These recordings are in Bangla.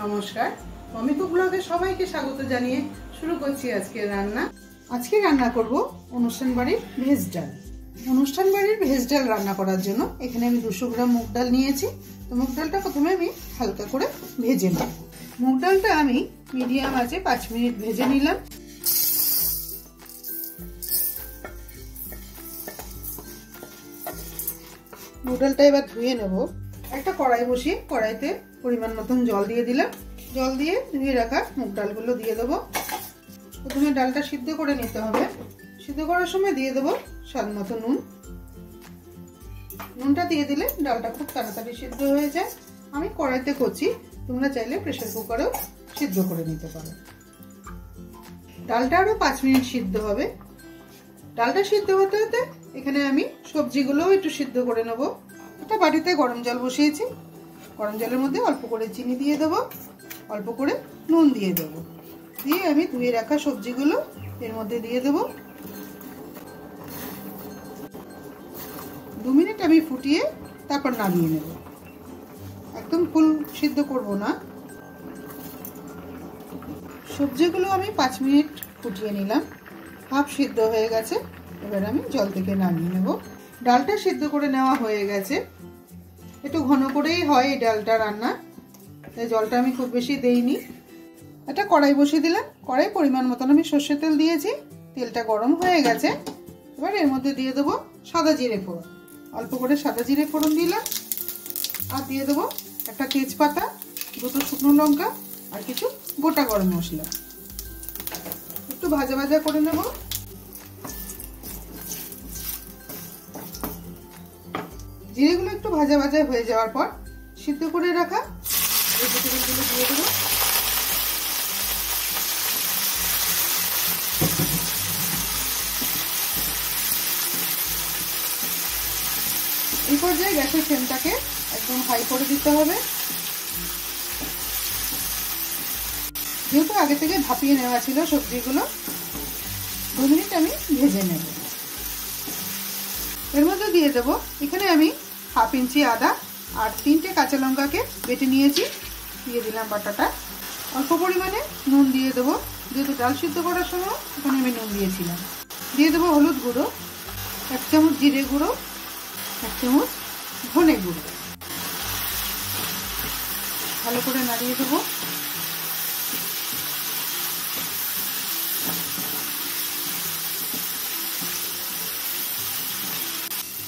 নমস্কার, মমি কুক ব্লগে সবাইকে স্বাগত জানিয়ে শুরু করছি আজকের রান্না। আজকে রান্না করব অনুষ্ঠান বাড়ির ভেজ ডাল। অনুষ্ঠান বাড়ির ভেজ ডাল রান্না করার জন্য এখানে আমি 200 গ্রাম মুগ ডাল নিয়েছি। তো মুগ ডালটা প্রথমে আমি হালকা করে ভেজে নেব। মুগ ডালটা আমি মিডিয়াম আঁচে 5 মিনিট ভেজে নিলাম। মুগ ডালটা এবার ধুয়ে নেব। একটা কড়াই বসিয়ে কড়াইতে পরিমাণ মতন জল দিয়ে দিলাম। জল দিয়ে ধুয়ে রাখা মুগ ডালগুলো দিয়ে দেবো। প্রথমে ডালটা সিদ্ধ করে নিতে হবে। সিদ্ধ করার সময় দিয়ে দেবো স্বাদ মতো নুন। নুনটা দিয়ে দিলে ডালটা খুব তাড়াতাড়ি সিদ্ধ হয়ে যায়। আমি কড়াইতে করছি, তোমরা চাইলে প্রেসার কুকারেও সিদ্ধ করে নিতে পারো। ডালটা আরও 5 মিনিট সিদ্ধ হবে। ডালটা সিদ্ধ হতে হতে এখানে আমি সবজিগুলোও একটু সিদ্ধ করে নেব। একটা বাটিতে গরম জল বসিয়েছি। গরম জলের মধ্যে অল্প করে চিনি দিয়ে দেবো, অল্প করে নুন দিয়ে দেবো। দিয়ে আমি ধুয়ে রাখা সবজিগুলো এর মধ্যে দিয়ে দেবো। 2 মিনিট আমি ফুটিয়ে তারপর নামিয়ে নেব। একদম ফুল সিদ্ধ করব না। সবজিগুলো আমি 5 মিনিট ফুটিয়ে নিলাম। হাফ সিদ্ধ হয়ে গেছে। এবার আমি জল থেকে নামিয়ে নেব। ডালটা সিদ্ধ করে নেওয়া হয়ে গেছে। একটু ঘন করেই হয় এই ডালটা রান্না, তাই জলটা আমি খুব বেশি দেইনি। একটা কড়াই বসিয়ে দিলাম। কড়াই পরিমাণ মতন আমি সর্ষের তেল দিয়েছি। তেলটা গরম হয়ে গেছে। এবার এর মধ্যে দিয়ে দেবো সাদা জিরে ফোড়ন। অল্প করে সাদা জিরে ফোড়ন দিলাম। আর দিয়ে দেবো একটা তেজপাতা, 2টো শুকনো লঙ্কা আর কিছু গোটা গরম মশলা। একটু ভাজা ভাজা করে নেব। জিরেগুলো একটু ভাজা ভাজা হয়ে যাওয়ার পর সিদ্ধ করে রাখা এই ভেজিটেবলগুলো দিয়ে দেবো। এই পর্যায়ে গ্যাসের ফ্লেমটাকে একদম হাই করে দিতে হবে। যেহেতু আগে থেকে ভাপিয়ে নেওয়া ছিল সবজিগুলো, 2 মিনিট আমি ভেজে নেব। এর মধ্যে দিয়ে দেবো এখানে আমি হাফ ইঞ্চি আদা আর 3টে কাঁচা লঙ্কাকে বেটে নিয়েছি। দিয়ে দিলাম বাটাটা। অল্প পরিমাণে নুন দিয়ে দেবো, যেহেতু ডাল সিদ্ধ করার সময় এখানে আমি নুন দিয়েছিলাম। দিয়ে দেবো হলুদ গুঁড়ো, 1 চামচ জিরে গুঁড়ো, 1 চামচ ধনে গুঁড়ো। ভালো করে নাড়িয়ে দেবো।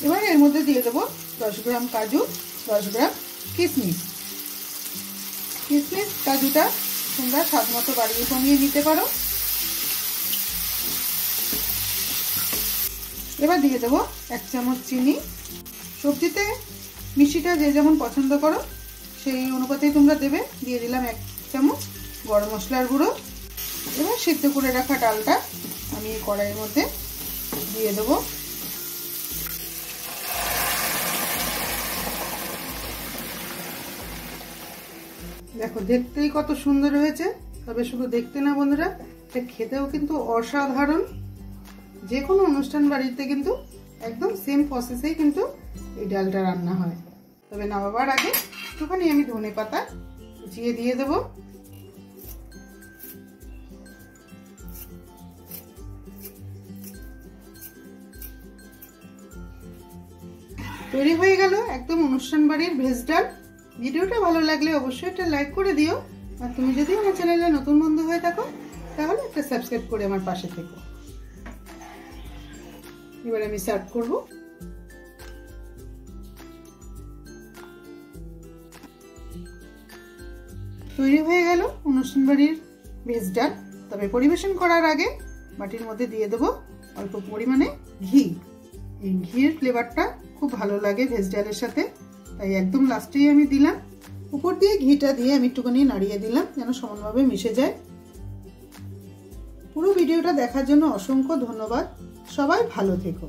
এবার এর মধ্যে দিয়ে দেবো 10 গ্রাম কাজু, 10 গ্রাম কিশমিশ। কিশমিশ কাজুটা তোমরা স্বাদ মতো বাড়িয়ে কমিয়ে নিতে পারো। এবার দিয়ে দেবো 1 চামচ চিনি। সবজিতে মিষ্টিটা যে যেমন পছন্দ করো সেই অনুপাতেই তোমরা দেবে। দিয়ে দিলাম 1 চামচ গরম মশলার গুঁড়ো। এবার সিদ্ধ করে রাখা ডালটা আমি কড়াইয়ের মধ্যে দিয়ে দেবো। দেখো দেখতেই কত সুন্দর হয়েছে। তবে শুধু দেখতে না বন্ধুরা, এটা খেতেও কিন্তু অসাধারণ। যে কোনো অনুষ্ঠান বাড়িতে কিন্তু একদম সেম প্রসেসেই কিন্তু এই ডালটা রান্না হয়। তবে নামাবার আগে একটুখানি আমি ধনে পাতা কুচিয়ে দিয়ে দেবো। তৈরি হয়ে গেল একদম অনুষ্ঠান বাড়ির ভেজ ডাল। ভিডিওটা ভালো লাগলে অবশ্যই একটা লাইক করে দিও। আর তুমি যদি আমার চ্যানেলে নতুন বন্ধু হয়ে থাকো তাহলে একটা সাবস্ক্রাইব করে আমার পাশে থেকো। এবার আমি সার্ভ করব। তৈরি হয়ে গেল অনুষ্ঠান বাড়ির ভেজ ডাল। তবে পরিবেশন করার আগে বাটির মধ্যে দিয়ে দেবো অল্প পরিমাণে ঘি। এই ঘির ফ্লেভারটা খুব ভালো লাগে ভেজ ডালের সাথে, তাই একদম লাস্টেই আমি দিলাম। উপর দিয়ে ঘিটা দিয়ে আমি একটুখানি নাড়িয়ে দিলাম যেন সমানভাবে মিশে যায়। পুরো ভিডিওটা দেখার জন্য অসংখ্য ধন্যবাদ। সবাই ভালো থেকো।